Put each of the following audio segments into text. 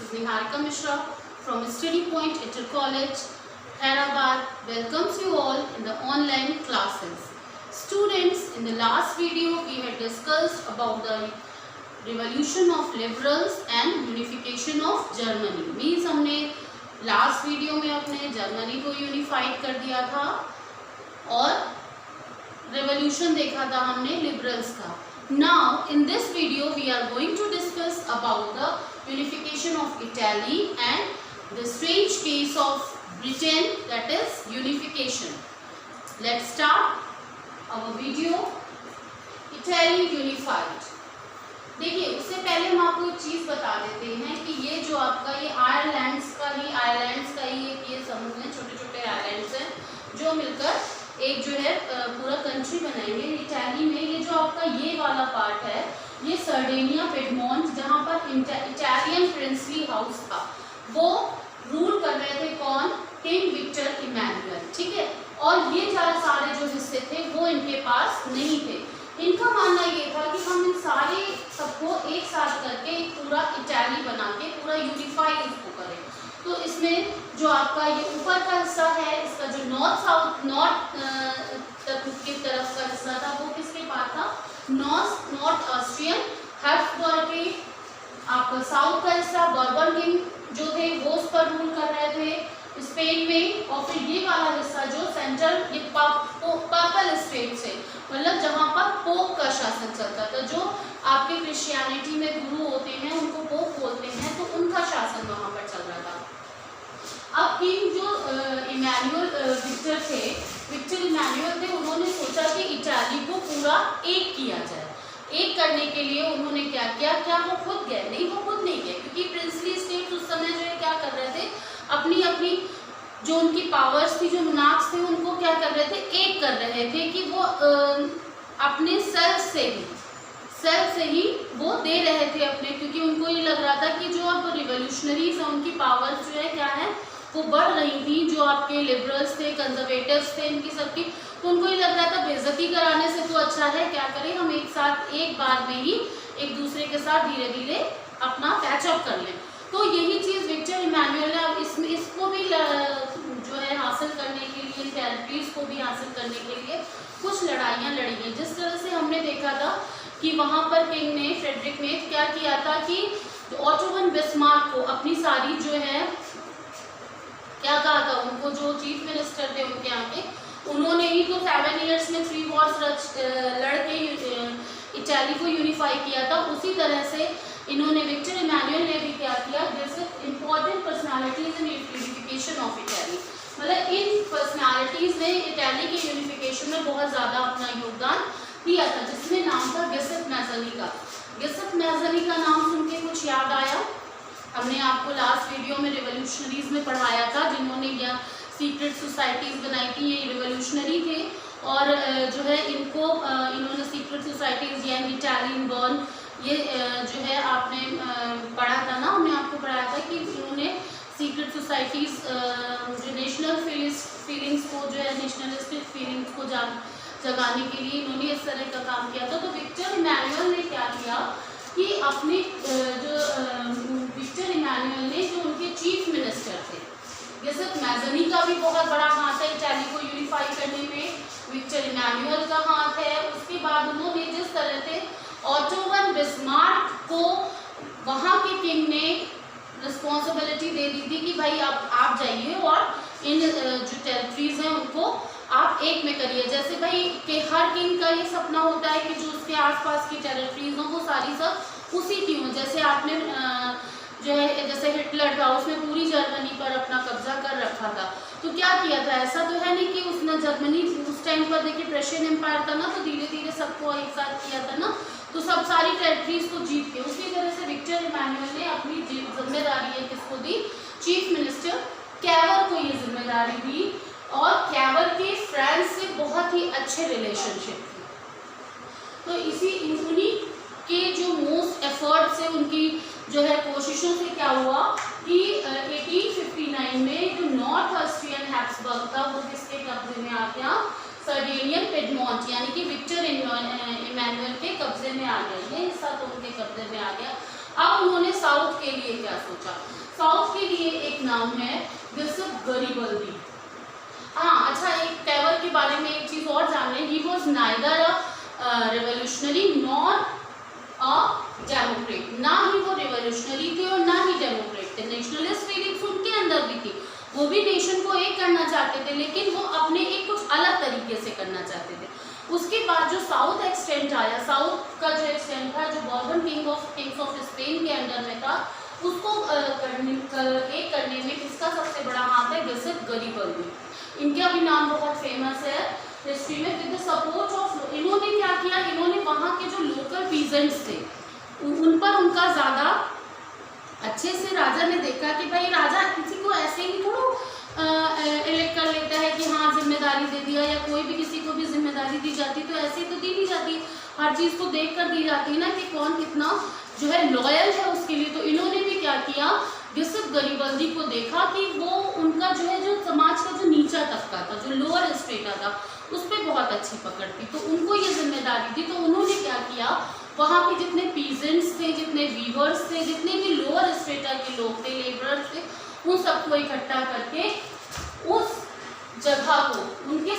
is Niharika Mishra from Study Point Inter College, Hyderabad. Welcomes you all in the online classes. Students, in the last video we had discussed about the revolution of liberals and unification of Germany. Means हमने last video में अपने Germany को unified कर दिया था और revolution देखा था हमने liberals का. Now in this video we are going to discuss about the unification of Italy and the strange case of Britain, that is unification. Let's start our video. Italy unified. देखिए उससे पहले हम आपको एक चीज़ बता देते हैं कि ये जो आपका ये आयरलैंड्स का ही ये समूह है, छोटे छोटे आइलैंड्स हैं जो मिलकर एक जो है पूरा कंट्री बनाएंगे. इटाली में ये जो आपका ये वाला पार्ट है ये सर्डेनिया पिडमोंट, जहाँ पर इटालियन प्रिंसली हाउस था, वो रूल कर रहे थे कौन? King Victor Emmanuel. ठीक है. और ये सारे जो हिस्से थे वो इनके पास नहीं थे. इनका मानना ये था कि हम इन सारे सबको एक साथ करके एक पूरा इटाली बना के पूरा यूनिफाई इसको करें. तो इसमें जो आपका ये ऊपर का हिस्सा है, इसका जो नॉर्थ की तरफ का हिस्सा था वो किसके पास था? नॉर्थ ऑस्ट्रियन हैब्सबर्ग के. आपका साउथ का हिस्सा बर्बन किंग जो थे वो उस पर रूल कर रहे थे स्पेन में. और फिर ये वाला हिस्सा जो सेंट्रल ये पर्पल स्टेट से, मतलब जहाँ पर पोप का शासन चलता था, जो आपके क्रिश्चियनिटी में गुरु होते हैं उनको पोप बोलते हैं, तो उनका शासन वहाँ पर चल रहा था. अब किंग जो विक्टर इमैनुअल थे, उन्होंने सोचा कि इटाली को पूरा एक किया जाए. एक करने के लिए उन्होंने क्या किया? क्या वो खुद गए? नहीं, वो खुद नहीं गए, क्योंकि प्रिंसली स्टेट उस समय जो है क्या कर रहे थे, अपनी अपनी जो उनकी पावर्स थी, जो मोनार्क्स थे, उनको क्या कर रहे थे? एक कर रहे थे कि वो अपने सेल्फ से ही वो दे रहे थे अपने, क्योंकि उनको ये लग रहा था कि जो अब रिवोल्यूशनरीज हैं उनकी पावर्स जो है क्या है वो बढ़ रही थी. जो आपके लिबरल्स थे, कंजर्वेटिव्स थे, इनकी सबकी, तो उनको ये लग रहा था बेइज्जती कराने से तो अच्छा है क्या करें हम एक साथ एक बार में ही एक दूसरे के साथ धीरे धीरे अपना पैचअप कर लें. तो यही चीज़ विक्टर इमैनुअल ने अब इसको भी जो है हासिल करने के लिए, टेरिटरीज को भी हासिल करने के लिए कुछ लड़ाइयाँ लड़ी हैं. जिस तरह से हमने देखा था कि वहाँ पर किंग ने, फ्रेडरिक ने क्या किया था कि ऑटो वन बिस्मार्क को अपनी सारी जो है क्या कहा था, उनको जो चीफ मिनिस्टर थे उनके यहाँ के, उन्होंने ही तो 7 ईयर्स में 3 वॉर्स लड़के इटाली को यूनिफाई किया था. उसी तरह से इन्होंने विक्टर इमैनुअल ने भी क्या किया, जैसे important personalities in unification of Italy, मतलब इन पर्सनालिटीज ने इटाली के यूनिफिकेशन में बहुत ज़्यादा अपना योगदान दिया था, जिसमें नाम था गिसेप मैज़नी का. गिसेप मैज़नी का नाम सुन के कुछ याद आया? हमने आपको लास्ट वीडियो में रिवोल्यूशनरीज में पढ़ाया था, जिन्होंने यह सीक्रेट सोसाइटीज़ बनाई थी. ये रिवोल्यूशनरी थे और जो है इन्होंने secret societies young Italian born, ये जो है आपने पढ़ा था ना, हमने आपको पढ़ाया था कि इन्होंने सीक्रेट सोसाइटीज़ जो नेशनल फीलिंग्स को जो है नेशनलिस्टिक फीलिंग्स को जगाने के लिए इन्होंने इस तरह का काम किया था. तो विक्टर इमैनुअल ने क्या किया कि अपने विक्टर इमैनुअल ने जो उनके चीफ मिनिस्टर थे, गिसेप मैज़नी का भी बहुत बड़ा हाथ है इटाली को यूनिफाई करने में, विक्टर इमैनुअल का हाथ है. उसके बाद उन्होंने जिस तरह से ऑटो वन बिस्मार्क को वहाँ के किंग ने रिस्पॉन्सिबिलिटी दे दी थी कि भाई आप जाइए और इन जो टेरिटरीज हैं उनको आप एक में करिए. जैसे भाई कि हर किंग का ये सपना होता है कि जो उसके आसपास की टेरिटरीज हों वो सारी सब उसी की हों. जैसे आपने जो है जैसे हिटलर था, उसने पूरी जर्मनी पर अपना कब्जा कर रखा था. तो क्या किया था? ऐसा तो है नहीं कि उसने जर्मनी उस टाइम पर देखिए प्रशियन एम्पायर था ना, तो धीरे धीरे सबको एक साथ किया था ना, तो सब सारी टेरिटरीज को जीत के. उसी तरह से विक्टर इमैनुअल ने अपनी जिम्मेदारी है किसको दी? चीफ मिनिस्टर कैवर को ये जिम्मेदारी दी. और कैवर के फ्रांस से बहुत ही अच्छे रिलेशनशिप थे. तो उन्हीं के जो मोस्ट एफर्ट से, उनकी जो है कोशिशों से क्या हुआ कि 1859 में जो नॉर्थ ऑस्ट्रियन हैब्सबर्ग था वो किसके कब्जे में आ गया? सर्डेनियन पिडमोंट, यानी कि विक्टर इमैनुअल के कब्जे में आ गया. ये हिस्सा तो उनके कब्जे में आ गया. अब उन्होंने साउथ के लिए क्या सोचा? साउथ के लिए एक नाम है गिउसेप गरीबल्दी। हाँ अच्छा, एक टेवर के बारे में एक चीज और जान लें, he was neither a revolutionary nor a Democrat. ना ही वो रेवोल्यूशनरी थे और ना ही डेमोक्रेट थे। नेशनलिस्ट फीलिंग्स उनके अंदर भी थी, वो भी नेशन को एक करना चाहते थे, लेकिन वो अपने एक कुछ अलग तरीके से करना चाहते थे। उसके बाद जो साउथ एक्सटेंट आया, साउथ का जो एक्सटेंट था, जो बॉर्बन किंग्स ऑफ स्पेन के अंडर में था, उसको एक करने में किसका सबसे बड़ा हाथ है? गिउसेप गरीबल्दी। इनका भी नाम बहुत फेमस है हिस्ट्री में। विद द सपोर्ट ऑफ, इन्होंने क्या किया, इन्होंने वहाँ के जो लोकल पीजेंट्स थे उन पर उनका ज़्यादा अच्छे से राजा ने देखा कि भाई राजा किसी को ऐसे ही थोड़ा इलेक्ट कर लेता है कि हाँ जिम्मेदारी दे दिया, या कोई भी किसी को भी जिम्मेदारी दी जाती तो ऐसे तो दी नहीं जाती, हर चीज़ को देख कर दी जाती है ना कि कौन कितना जो है लॉयल है उसके लिए। तो इन्होंने भी क्या किया, गिउसेप गरीबल्दी को देखा कि वो उनका जो है, जो समाज का जो नीचा तबका था, जो लोअर स्ट्रेटा था, उस पर बहुत अच्छी पकड़ थी, तो उनको ये जिम्मेदारी दी। तो उन्होंने क्या किया, वहाँ पे जितने पीजेंट्स थे, जितने वीवर्स थे, जितने भी लोअर स्ट्रेटा के लोग थे, लेबरर्स थे, उन सबको इकट्ठा करके उस जगह को उनके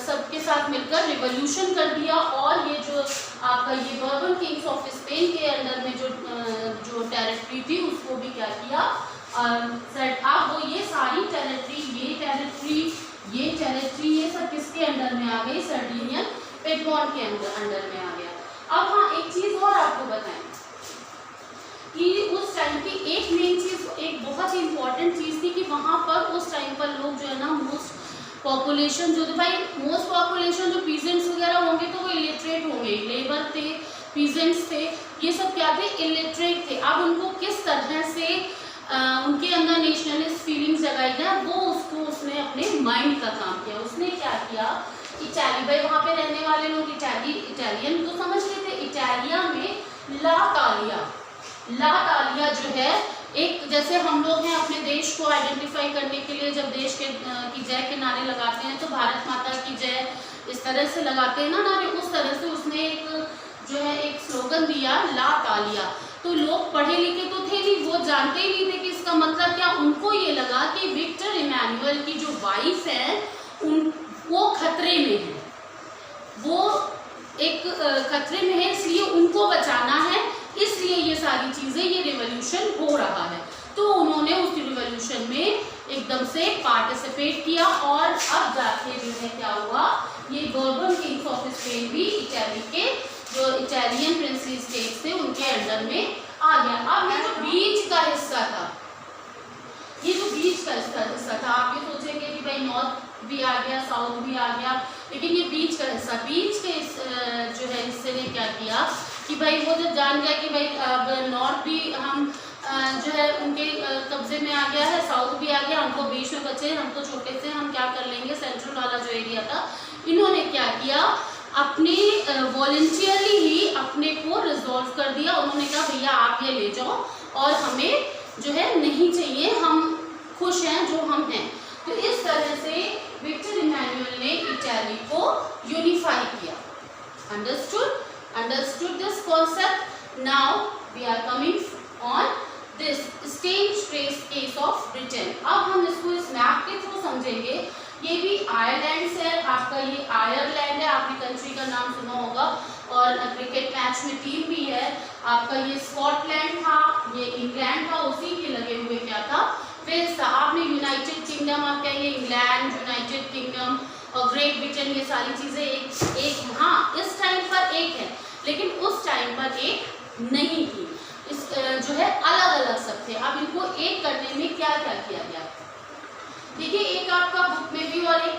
सबके साथ मिलकर रिवॉल्यूशन कर दिया। और ये जो आपका ये बॉर्बन किंग्स ऑफ स्पेन के अंडर में जो टेरिटरी थी, उसको भी क्या किया, आप वो ये सारी टेरिटरी, ये टेरिटरी ये सब किसके अंडर में आ गई? सर्डिनियन पेगमॉन के अंडर में आ गया। अब हाँ, एक चीज और आपको बताएं कि उस टाइम की एक मेन चीज, एक बहुत ही इंपॉर्टेंट चीज थी कि वहां पर उस टाइम पर लोग जो है ना, मोस्ट पॉपुलेशन जो थी, भाई मोस्ट पॉपुलेशन जो पीजेंट्स वगैरह होंगे तो वो इलिटरेट होंगे, लेबर थे, पीजेंट्स थे, ये सब क्या थे? इलिटरेट थे। अब उनको किस तरह से उनके अंदर नेशनलिस्ट फीलिंग्स जगाई जाए, वो उसने अपने माइंड का काम किया। उसने क्या किया, इटाली, भाई वहाँ पे रहने वाले लोग इटालियन तो समझ रहे थे। इटालिया में ला तालिया जो है, एक जैसे हम लोग हैं अपने देश को आइडेंटिफाई करने के लिए जब देश के की जय के नारे लगाते हैं तो भारत माता की जय इस तरह से लगाते हैं ना नारे, उस तरह से उसने एक जो है एक स्लोगन दिया, ला तालिया। तो लोग पढ़े लिखे तो थे नहीं, वो जानते ही नहीं थे कि इसका मतलब क्या। उनको ये लगा कि विक्टर इमैनुअल की जो वाइफ है वो खतरे में है, वो एक खतरे में है, इसलिए उनको बचाना है, इसलिए ये सारी चीजें, ये रिवॉल्यूशन हो रहा है। तो उन्होंने उस रिवॉल्यूशन में एकदम से पार्टिसिपेट किया और अब जाके जो है क्या हुआ, ये बॉर्बन किंग्स ऑफ स्पेन भी इटली के जो इटालियन प्रिंसली स्टेट्स थे उनके अंडर में आ गया। अब ये जो बीच का हिस्सा था, ये जो बीच का हिस्सा था, आप ये सोचेंगे कि भाई नॉर्थ भी आ गया, साउथ भी आ गया, लेकिन ये बीच का हिस्सा, बीच के जो है हिस्से ने क्या किया कि भाई वो जब जान गया कि भाई अब नॉर्थ भी हम जो है उनके कब्जे में आ गया है, साउथ भी आ गया, हमको बीच में बचे, हम तो छोटे से, हम क्या कर लेंगे, सेंट्रल वाला जो एरिया था, इन्होंने क्या किया, अपने वॉलंटियरली ही अपने को रिजॉल्व कर दिया। उन्होंने कहा भैया आप ये ले जाओ और हमें जो है नहीं चाहिए, हम खुश हैं जो हम हैं। तो इस तरह से विक्टर इमैनुअल ने इटली को यूनिफाई किया। Understood this concept. Now we are coming on this stage case of Britain. अब हम इसको इस मैप के थ्रू समझेंगे। ये भी आयरलैंड से है, आपका ये आयरलैंड है, आपने कंट्री का नाम सुना होगा, और क्रिकेट मैच में टीम भी है। आपका ये स्कॉटलैंड था, ये इंग्लैंड था, उसी के लगे हुए क्या था, वेल्स था। आपने यूनाइटेड किंगडम, आप कहेंगे इंग्लैंड, यूनाइटेड किंगडम और ग्रेट ब्रिटेन, ये सारी चीज़ें एक हाँ इस टाइम पर एक है, लेकिन उस टाइम पर एक नहीं थी। इस जो है अलग अलग सब थे। अब इनको एक करने में क्या क्या किया गया, देखिए एक आपका बुक में भी, और एक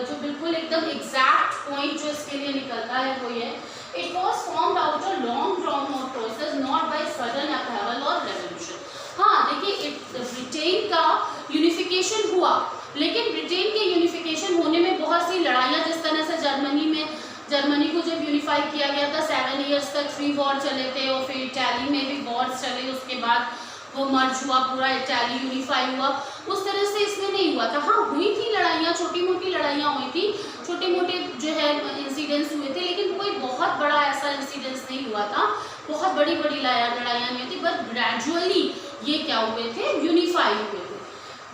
जो बिल्कुल एकदम एग्जैक्ट पॉइंट जो इसके लिए निकलता है वो ये, it was formed out a long drawn out process not by sudden upheaval और रेवोल्यूशन। हाँ देखिए, ब्रिटेन का यूनिफिकेशन हुआ, लेकिन ब्रिटेन के यूनिफिकेशन होने में बहुत सी लड़ाइयाँ, जिस तरह से जर्मनी को जब यूनिफाई किया गया था 7 ईयर्स तक फ्री वॉर चले थे, और फिर इटली में भी वॉर्स चले, उसके बाद वो मर्ज हुआ, पूरा इटली यूनिफाई हुआ, उस तरह से इसमें नहीं हुआ था। हाँ हुई थी लड़ाइयाँ, छोटी मोटी लड़ाइयाँ हुई थी, छोटे मोटे जो है इंसिडेंट्स हुए थे, लेकिन कोई बहुत बड़ा ऐसा इंसिडेंट्स नहीं हुआ था, बहुत बड़ी लड़ाइयाँ नहीं हुई थी। बट ग्रेजुअली ये क्या हुए थे, यूनिफाई हुए थे।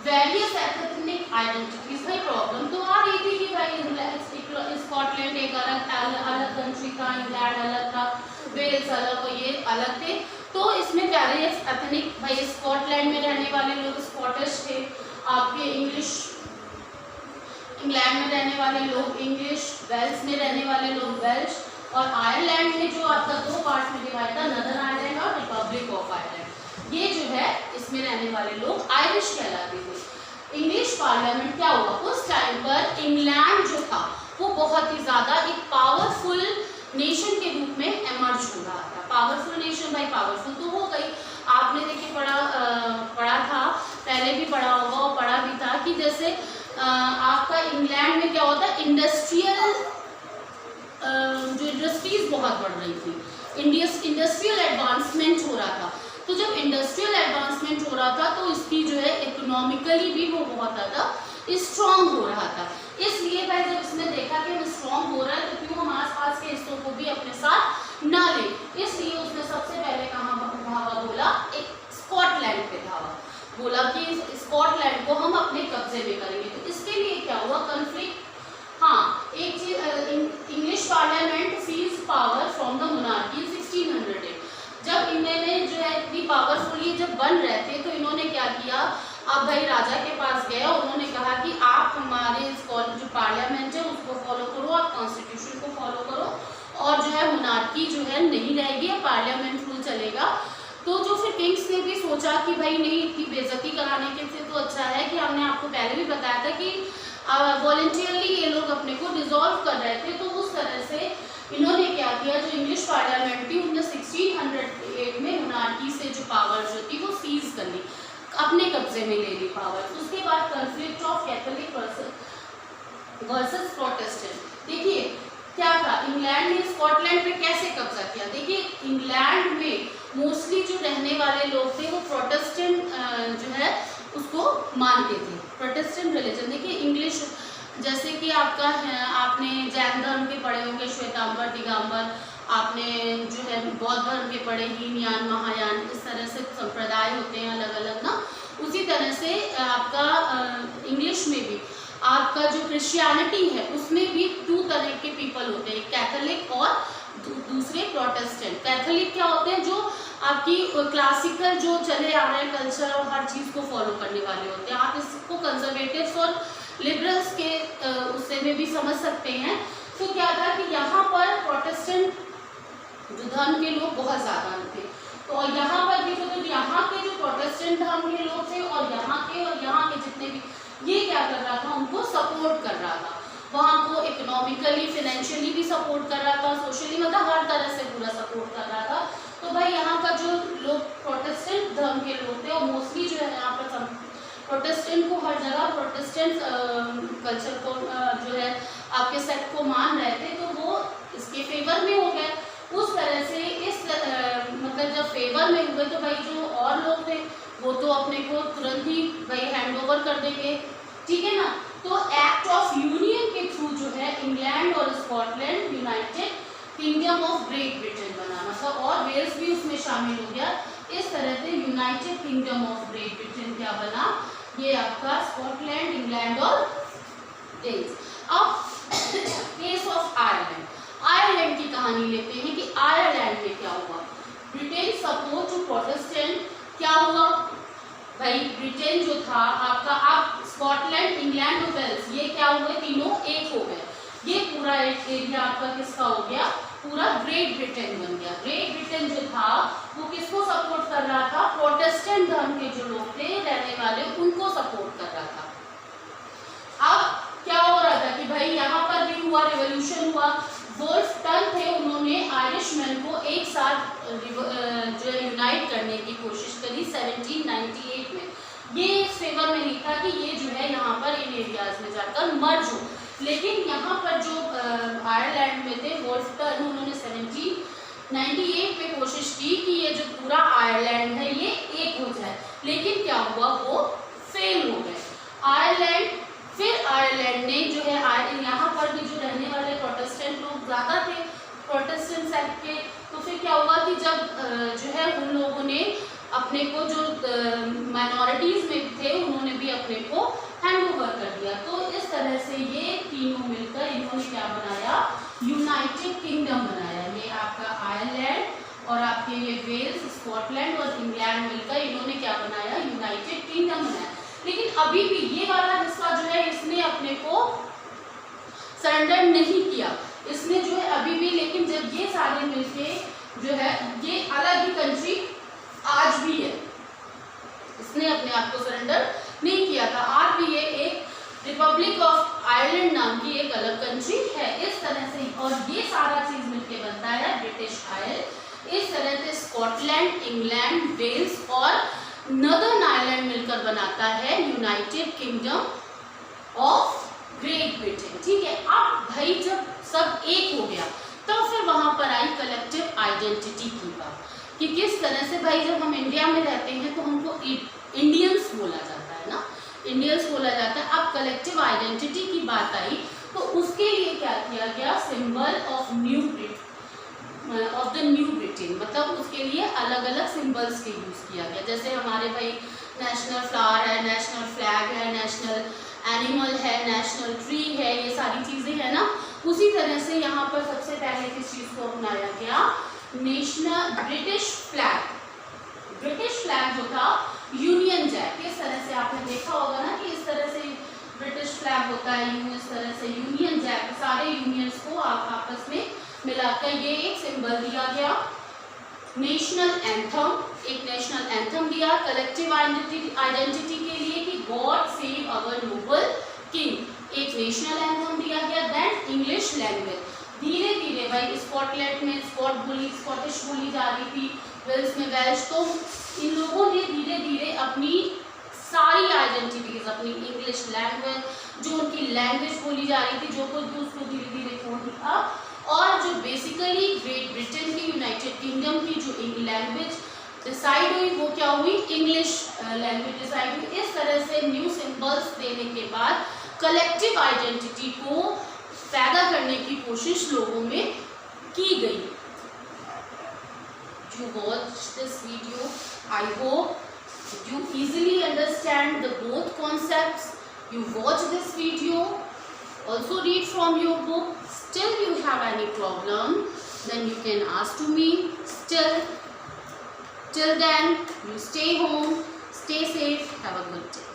वेरियस एथनिक आइडेंटिटीज, भाई प्रॉब्लम तो आ रही थी कि भाई स्कॉटलैंड एक अलग कंट्री था, इंग्लैंड अलग था, वेल्स अलग और ये अलग थे। तो इसमें वेरियस एथनिक, भाई स्कॉटलैंड में रहने वाले लोग स्कॉटिश थे, आपके इंग्लिश इंग्लैंड में रहने वाले लोग इंग्लिश, वेल्स में रहने वाले लोग वेल्श, और आयरलैंड में जो आपका दो पार्ट में डिवाइड था, नदर्न आयरलैंड और रिपब्लिक ऑफ आयरलैंड, ये जो है इसमें रहने वाले लोग आयरिश कहलाते थे। इंग्लिश पार्लियामेंट क्या हुआ, उस टाइम पर इंग्लैंड जो था वो बहुत ही ज़्यादा एक पावरफुल नेशन के रूप में एमर्ज हो रहा था। पावरफुल नेशन, भाई पावरफुल तो हो गई, आपने देखिए पढ़ा था, पहले भी पढ़ा होगा और पढ़ा भी था कि जैसे आपका इंग्लैंड में क्या होता है, इंडस्ट्रियल जो इंडस्ट्रीज बहुत बढ़ रही थी, इंडस्ट्रियल एडवांसमेंट हो रहा था। तो जब इंडस्ट्रियल एडवांसमेंट हो रहा था तो इसकी जो है इकोनॉमिकली भी वो बहुत ज़्यादा स्ट्रॉन्ग हो रहा था। इसलिए भाई जब इसने देखा कि हम स्ट्रॉन्ग हो रहा है तो क्यों हम आसपास के हिस्सों को भी अपने साथ ना लें, इसलिए उसने सबसे पहले कहाँ धावा बोला, एक स्कॉटलैंड पे धावा बोला कि स्कॉटलैंड को हम अपने कब्जे में करेंगे। तो इसके लिए क्या हुआ, कन्फ्लिक्ट। हाँ, एक चीज, English parliament seize power from the monarchy 1608। जब इन्होंने जो है इतनी पावरफुल जब बन रहे थे तो इन्होंने क्या किया, अब भाई राजा के पास गए, उन्होंने कहा कि आप हमारे जो पार्लियामेंट है उसको फॉलो करो, आप कॉन्स्टिट्यूशन को फॉलो करो, और जो है मोनार्की जो है नहीं रहेगी, पार्लियामेंट रूल चलेगा। तो जो फिर किंग्स ने भी सोचा कि भाई नहीं, इतनी बेइज्जती कराने के से तो अच्छा है कि हमने आपको पहले भी बताया था कि वॉलंटियरली ये लोग अपने को डिसॉल्व कर रहे थे। तो उस तरह से इन्होंने क्या किया, जो इंग्लिश पार्लियामेंट थी उन्होंने 1608 में मोनार्की से जो पावर जो थी वो सीज कर ली, अपने कब्जे में ले ली पावर। उसके बाद conflict of Catholic versus Protestant. देखिए क्या था, इंग्लैंड ने स्कॉटलैंड पे कैसे कब्जा किया। देखिए इंग्लैंड में मोस्टली जो रहने वाले लोग थे वो प्रोटेस्टेंट जो है उसको मानते थे, प्रोटेस्टेंट रिलीजन। देखिए इंग्लिश जैसे कि आपका आपने जैन धर्म के पढ़े होंगे, श्वेतांबर, दिगंबर, आपने जो है बौद्ध धर्म के पढ़े, हीनयान, महायान, इस तरह से संप्रदाय होते हैं अलग अलग ना। उसी तरह से आपका इंग्लिश में भी आपका जो क्रिश्चियनिटी है उसमें भी दो तरह के पीपल होते हैं, कैथोलिक और दूसरे प्रोटेस्टेंट। कैथोलिक क्या होते हैं, जो आपकी क्लासिकल जो चले आ रहे हैं कल्चर और हर चीज़ को फॉलो करने वाले होते हैं। आप इसको कंजर्वेटिव्स और लिबरल्स के उससे में भी समझ सकते हैं। तो क्या था कि यहाँ पर प्रोटेस्टेंट जो धर्म के लोग बहुत ज़्यादा थे, तो यहाँ पर देखो तो यहाँ के जो प्रोटेस्टेंट धर्म के लोग थे और यहाँ के जितने भी, ये क्या कर रहा था, उनको सपोर्ट कर रहा था, वहाँ को इकोनॉमिकली फाइनेंशियली भी सपोर्ट कर रहा था, सोशली, मतलब हर तरह से पूरा सपोर्ट कर रहा था। तो भाई यहाँ का जो लोग प्रोटेस्टेंट धर्म के लोग थे और मोस्टली जो है यहाँ पर प्रोटेस्टेंट को हर जगह प्रोटेस्टेंट कल्चर को जो है आपके सेक्ट को मान रहे थे, तो वो इसके फेवर में हो गए। उस तरह से इस मतलब जब फेवर में हुए तो भाई जो और लोग थे वो तो अपने को तुरंत ही भाई हैंड ओवर कर देंगे, ठीक है ना। तो एक्ट ऑफ यूनियन के थ्रू जो है इंग्लैंड और Scotland United kingdom of great Britain बना, मतलब और वेल्स भी उसमें शामिल हो गया। इस तरह से United kingdom of great Britain क्या बना, ये आपका स्कॉटलैंड, इंग्लैंड और वेल्स। अब केस ऑफ आयरलैंड, आयरलैंड की कहानी लेते हैं कि आयरलैंड में क्या हुआ। ब्रिटेन सपोर्ट टू प्रोटेस्टेंट, क्या हुआ भाई, ब्रिटेन जो था आपका, आप स्कॉटलैंड, इंग्लैंड और वेल्स ये क्या हुए, तीनों एक हो गए। ये पूरा एक एरिया आपका किसका हो गया, पूरा ग्रेट ब्रिटेन बन गया। ग्रेट ब्रिटेन जो था वो किसको सपोर्ट कर रहा था, प्रोटेस्टेंट धर्म के जो लोग थे रहने वाले उनको सपोर्ट कर रहा था। अब क्या हो रहा था कि भाई यहाँ पर भी हुआ, रिवॉल्यूशन हुआ। वुल्फटन थे, उन्होंने आयरिशमैन को एक साथ जो यूनाइट करने की कोशिश करी 1798 में। ये इस फेवर में लिखा कि ये जो है यहाँ पर इन एरियाज में जाकर मर्ज हो, लेकिन यहाँ पर जो आयरलैंड में थे वुल्फटन, उन्होंने 1798 में कोशिश की कि ये जो पूरा आयरलैंड है ये एक हो जाए, लेकिन क्या हुआ, वो फेल हो गए आयरलैंड। फिर आयरलैंड ने जो है यहाँ पर भी जो रहने वाले प्रोटेस्टेंट लोग ज़्यादा थे प्रोटेस्टेंट सेक्ट के, तो फिर क्या हुआ कि जब जो है उन लोगों ने अपने को जो माइनॉरिटीज में थे उन्होंने भी अपने को हैंड ओवर कर दिया। तो इस तरह से ये तीनों मिलकर इन्होंने क्या बनाया, यूनाइटेड किंगडम बनाया। ये आपका आयरलैंड और आपके ये वेल्स, स्कॉटलैंड और इंग्लैंड मिलकर इन्होंने क्या बनाया, यूनाइटेड किंगडम बनाया। लेकिन अभी भी ये वाला हिस्सा जो है इसने अपने को सरेंडर नहीं किया, इसने जो है अभी भी, लेकिन जब ये सारे मिलके जो है ये अलग ही कंट्री आज भी है, इसने अपने आप को सरेंडर नहीं किया था। आज भी ये एक रिपब्लिक ऑफ आयरलैंड नाम की एक अलग कंट्री है। इस तरह से, और ये सारा चीज मिलके बनता है ब्रिटिश आयल। इस तरह से स्कॉटलैंड, इंग्लैंड, वेल्स और नदर्न आयरलैंड मिलकर बनाता है United kingdom of great Britain. ठीक है, अब भाई जब सब एक हो गया तो फिर वहां पर आई कलेक्टिव आइडेंटिटी की बात, कि किस तरह से भाई जब हम इंडिया में रहते हैं तो हमको इंडियंस बोला जाता है ना, इंडियंस बोला जाता है। अब कलेक्टिव आइडेंटिटी की बात आई तो उसके लिए क्या किया गया, symbol of new Britain, of the new Britain, मतलब उसके लिए अलग अलग सिंबल्स के यूज किया गया। जैसे हमारे भाई नेशनल फ्लावर है, नेशनल फ्लैग है, नेशनल एनिमल है, नेशनल ट्री है, ये सारी चीजें है ना। उसी तरह से यहाँ पर सबसे पहले किस चीज को अपनाया गया, national British flag. British flag जो था यूनियन जैक, इस तरह से आपने देखा होगा ना कि इस तरह से ब्रिटिश फ्लैग होता है, इस तरह से यूनियन जैक, सारे यूनियंस को आप आपस में मिलाकर ये एक सिंबल दिया गया। नेशनल एंथम, एक नेशनल एंथम दिया कलेक्टिव आइडेंटिटी के लिए कि God save our Nobel king, एक नेशनल एंथम दिया गया। देन इंग्लिश लैंग्वेज, धीरे धीरे भाई स्कॉटलैंड में स्कॉटिश बोली जा रही थी, वेल्स में वेल्श, तो इन लोगों ने धीरे धीरे अपनी सारी आइडेंटिटीज, अपनी इंग्लिश लैंग्वेज जो उनकी लैंग्वेज बोली जा रही थी, जो कुछ भी उसको धीरे धीरे छोड़ दिया। और जो बेसिकली ग्रेट ब्रिटेन की, यूनाइटेड किंगडम की जो लैंग्वेज डिसाइड हुई वो क्या हुई, इंग्लिश लैंग्वेज डिसाइड हुई। इस तरह से न्यू सिंबल्स देने के बाद कलेक्टिव आइडेंटिटी को पैदा करने की कोशिश लोगों में की गई। You watch this video, I hope you easily understand the both concepts. You watch this video, also read from your book. Still you have any problem, then you can ask to me. Till then, you stay home, stay safe, have a good day.